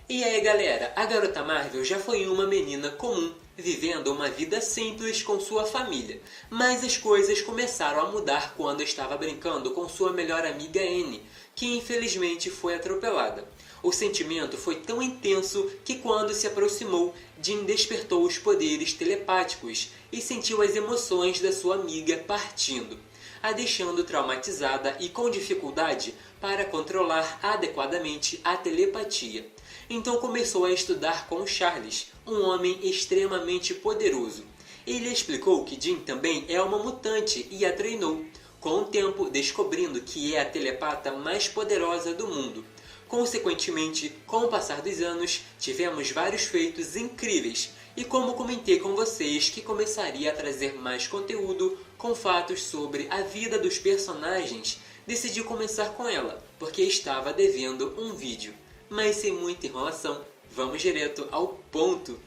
E aí galera, a garota Marvel já foi uma menina comum, vivendo uma vida simples com sua família. Mas as coisas começaram a mudar quando estava brincando com sua melhor amiga Anne, que infelizmente foi atropelada. O sentimento foi tão intenso que quando se aproximou, Jean despertou os poderes telepáticos e sentiu as emoções da sua amiga partindo, a deixando traumatizada e com dificuldade para controlar adequadamente a telepatia. Então começou a estudar com Charles, um homem extremamente poderoso. Ele explicou que Jean também é uma mutante e a treinou, com o tempo descobrindo que é a telepata mais poderosa do mundo. Consequentemente, com o passar dos anos, tivemos vários feitos incríveis, e como comentei com vocês que começaria a trazer mais conteúdo com fatos sobre a vida dos personagens, decidi começar com ela, porque estava devendo um vídeo. Mas sem muita enrolação, vamos direto ao ponto.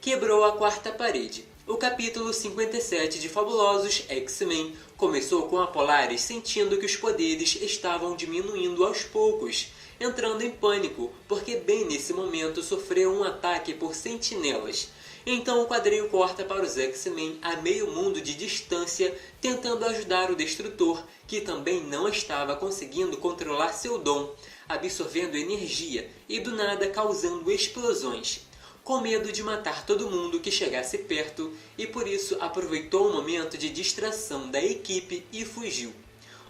Quebrou a quarta parede. O capítulo 57 de Fabulosos X-Men começou com a Polaris sentindo que os poderes estavam diminuindo aos poucos, entrando em pânico, porque bem nesse momento sofreu um ataque por sentinelas. Então o quadrinho corta para os X-Men a meio mundo de distância, tentando ajudar o Destrutor, que também não estava conseguindo controlar seu dom, absorvendo energia e do nada causando explosões, com medo de matar todo mundo que chegasse perto, e por isso aproveitou o momento de distração da equipe e fugiu.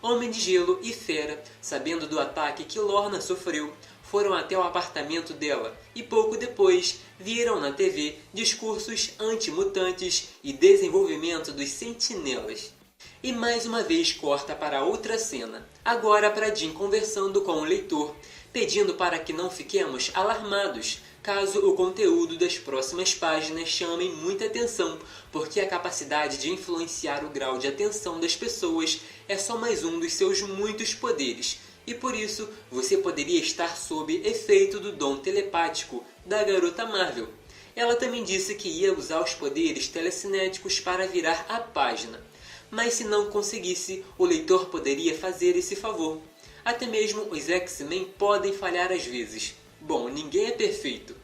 Homem de Gelo e Fera, sabendo do ataque que Lorna sofreu, foram até o apartamento dela e pouco depois viram na TV discursos anti-mutantes e desenvolvimento dos sentinelas. E mais uma vez corta para outra cena, agora para Jean conversando com o leitor, pedindo para que não fiquemos alarmados caso o conteúdo das próximas páginas chame muita atenção, porque a capacidade de influenciar o grau de atenção das pessoas é só mais um dos seus muitos poderes, e por isso você poderia estar sob efeito do dom telepático da garota Marvel. Ela também disse que ia usar os poderes telecinéticos para virar a página, mas se não conseguisse, o leitor poderia fazer esse favor. Até mesmo os X-Men podem falhar às vezes. Bom, ninguém é perfeito.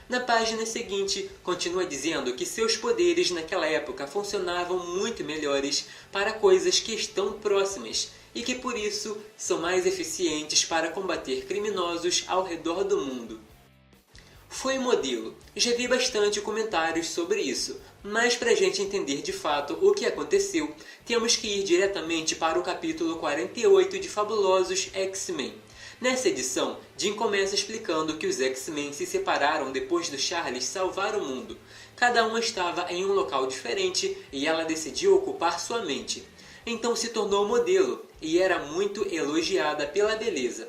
Na página seguinte, continua dizendo que seus poderes naquela época funcionavam muito melhores para coisas que estão próximas e que por isso são mais eficientes para combater criminosos ao redor do mundo. Foi modelo. Já vi bastante comentários sobre isso, mas para a gente entender de fato o que aconteceu, temos que ir diretamente para o capítulo 48 de Fabulosos X-Men. Nessa edição, Jean começa explicando que os X-Men se separaram depois do Charles salvar o mundo. Cada um estava em um local diferente e ela decidiu ocupar sua mente. Então se tornou modelo e era muito elogiada pela beleza,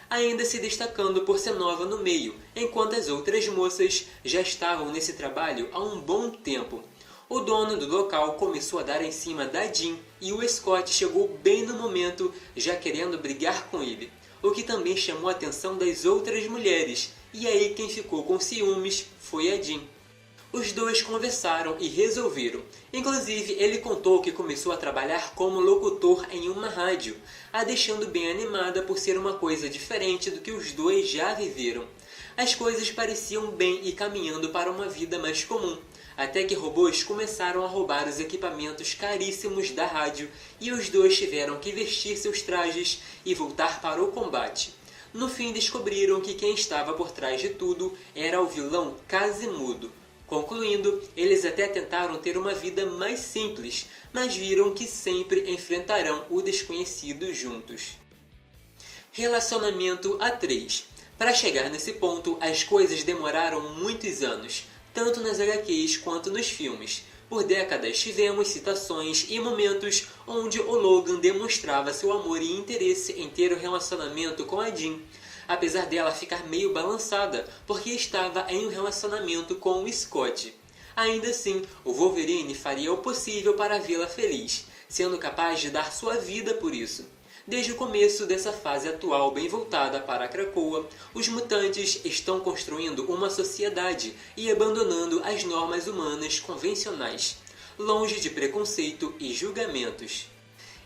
ainda se destacando por ser nova no meio, enquanto as outras moças já estavam nesse trabalho há um bom tempo. O dono do local começou a dar em cima da Jean e o Scott chegou bem no momento, já querendo brigar com ele, o que também chamou a atenção das outras mulheres, e aí quem ficou com ciúmes foi a Jean. Os dois conversaram e resolveram. Inclusive, ele contou que começou a trabalhar como locutor em uma rádio, a deixando bem animada por ser uma coisa diferente do que os dois já viveram. As coisas pareciam bem e caminhando para uma vida mais comum, até que robôs começaram a roubar os equipamentos caríssimos da rádio e os dois tiveram que vestir seus trajes e voltar para o combate. No fim, descobriram que quem estava por trás de tudo era o vilão Quasimodo. Concluindo, eles até tentaram ter uma vida mais simples, mas viram que sempre enfrentarão o desconhecido juntos. Relacionamento a 3. Para chegar nesse ponto, as coisas demoraram muitos anos, tanto nas HQs quanto nos filmes. Por décadas tivemos citações e momentos onde o Logan demonstrava seu amor e interesse em ter um relacionamento com a Jean, apesar dela ficar meio balançada, porque estava em um relacionamento com o Scott. Ainda assim, o Wolverine faria o possível para vê-la feliz, sendo capaz de dar sua vida por isso. Desde o começo dessa fase atual bem voltada para a Krakoa, os mutantes estão construindo uma sociedade e abandonando as normas humanas convencionais, longe de preconceito e julgamentos.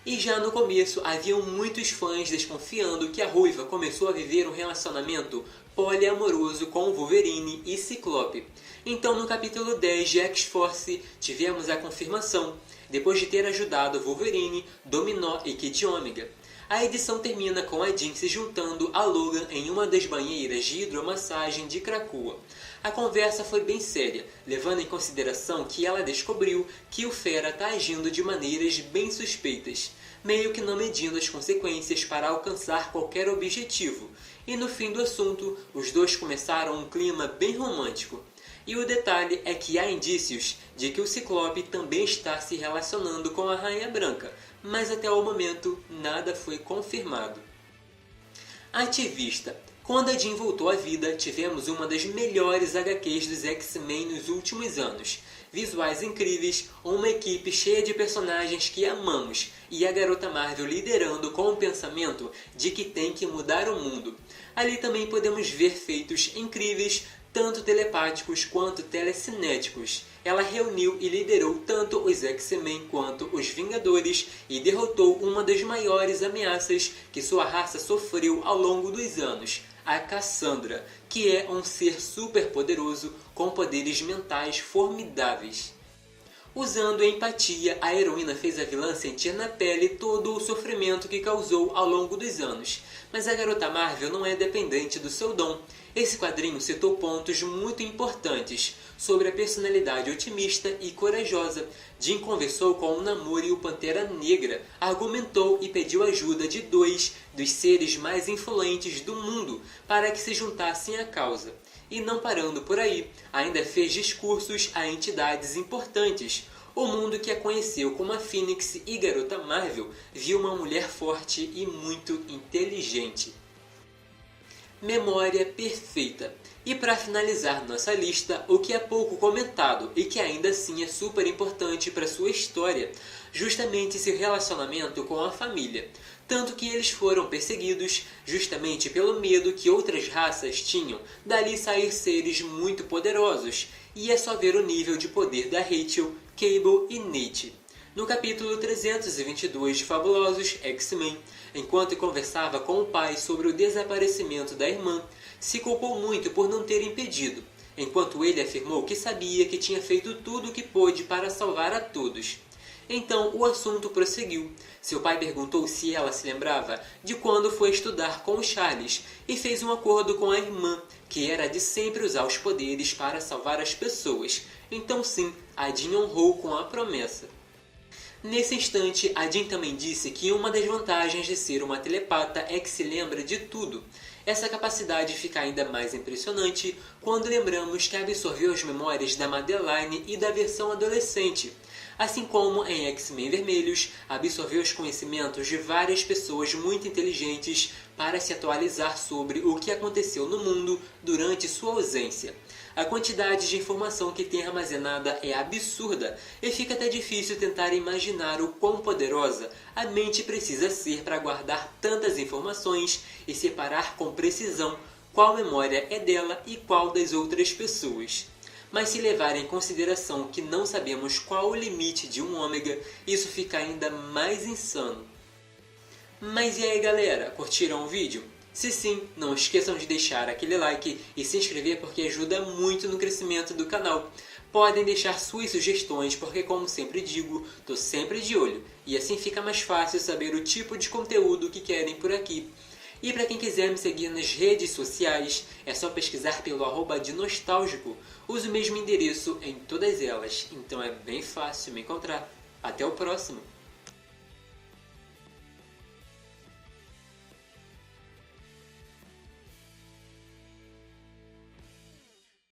E já no começo, haviam muitos fãs desconfiando que a Ruiva começou a viver um relacionamento poliamoroso com Wolverine e Ciclope. Então, no capítulo 10 de X-Force, tivemos a confirmação, depois de ter ajudado Wolverine, Dominó e Kid Ômega. A edição termina com a Jean se juntando a Logan em uma das banheiras de hidromassagem de Krakoa. A conversa foi bem séria, levando em consideração que ela descobriu que o Fera está agindo de maneiras bem suspeitas, meio que não medindo as consequências para alcançar qualquer objetivo. E no fim do assunto, os dois começaram um clima bem romântico. E o detalhe é que há indícios de que o Ciclope também está se relacionando com a Rainha Branca, mas até o momento nada foi confirmado. Ativista. Quando a Jean voltou à vida, tivemos uma das melhores HQs dos X-Men nos últimos anos. Visuais incríveis, uma equipe cheia de personagens que amamos e a Garota Marvel liderando com o pensamento de que tem que mudar o mundo. Ali também podemos ver feitos incríveis, tanto telepáticos quanto telecinéticos. Ela reuniu e liderou tanto os X-Men quanto os Vingadores e derrotou uma das maiores ameaças que sua raça sofreu ao longo dos anos, a Cassandra, que é um ser super poderoso com poderes mentais formidáveis. Usando empatia, a heroína fez a vilã sentir na pele todo o sofrimento que causou ao longo dos anos. Mas a Garota Marvel não é dependente do seu dom. Esse quadrinho citou pontos muito importantes sobre a personalidade otimista e corajosa. Jean conversou com o Namor e o Pantera Negra, argumentou e pediu ajuda de dois dos seres mais influentes do mundo para que se juntassem à causa. E não parando por aí, ainda fez discursos a entidades importantes. O mundo que a conheceu como a Fênix e Garota Marvel viu uma mulher forte e muito inteligente. Memória perfeita. E para finalizar nossa lista, o que é pouco comentado e que ainda assim é super importante para sua história, justamente seu relacionamento com a família. Tanto que eles foram perseguidos justamente pelo medo que outras raças tinham dali sair seres muito poderosos, e é só ver o nível de poder da Rachel, Cable e Nate. No capítulo 322 de Fabulosos X-Men, enquanto conversava com o pai sobre o desaparecimento da irmã, se culpou muito por não ter impedido, enquanto ele afirmou que sabia que tinha feito tudo o que pôde para salvar a todos. Então o assunto prosseguiu. Seu pai perguntou se ela se lembrava de quando foi estudar com o Charles e fez um acordo com a irmã, que era de sempre usar os poderes para salvar as pessoas. Então sim, a Jean honrou com a promessa. Nesse instante, a Jean também disse que uma das vantagens de ser uma telepata é que se lembra de tudo. Essa capacidade fica ainda mais impressionante quando lembramos que absorveu as memórias da Madeline e da versão adolescente, assim como em X-Men Vermelhos, absorveu os conhecimentos de várias pessoas muito inteligentes para se atualizar sobre o que aconteceu no mundo durante sua ausência. A quantidade de informação que tem armazenada é absurda e fica até difícil tentar imaginar o quão poderosa a mente precisa ser para guardar tantas informações e separar com precisão qual memória é dela e qual das outras pessoas. Mas se levar em consideração que não sabemos qual o limite de um ômega, isso fica ainda mais insano. Mas e aí galera, curtiram o vídeo? Se sim, não esqueçam de deixar aquele like e se inscrever porque ajuda muito no crescimento do canal. Podem deixar suas sugestões porque, como sempre digo, estou sempre de olho e assim fica mais fácil saber o tipo de conteúdo que querem por aqui. E para quem quiser me seguir nas redes sociais, é só pesquisar pelo @dinostálgico. Uso o mesmo endereço em todas elas, então é bem fácil me encontrar. Até o próximo!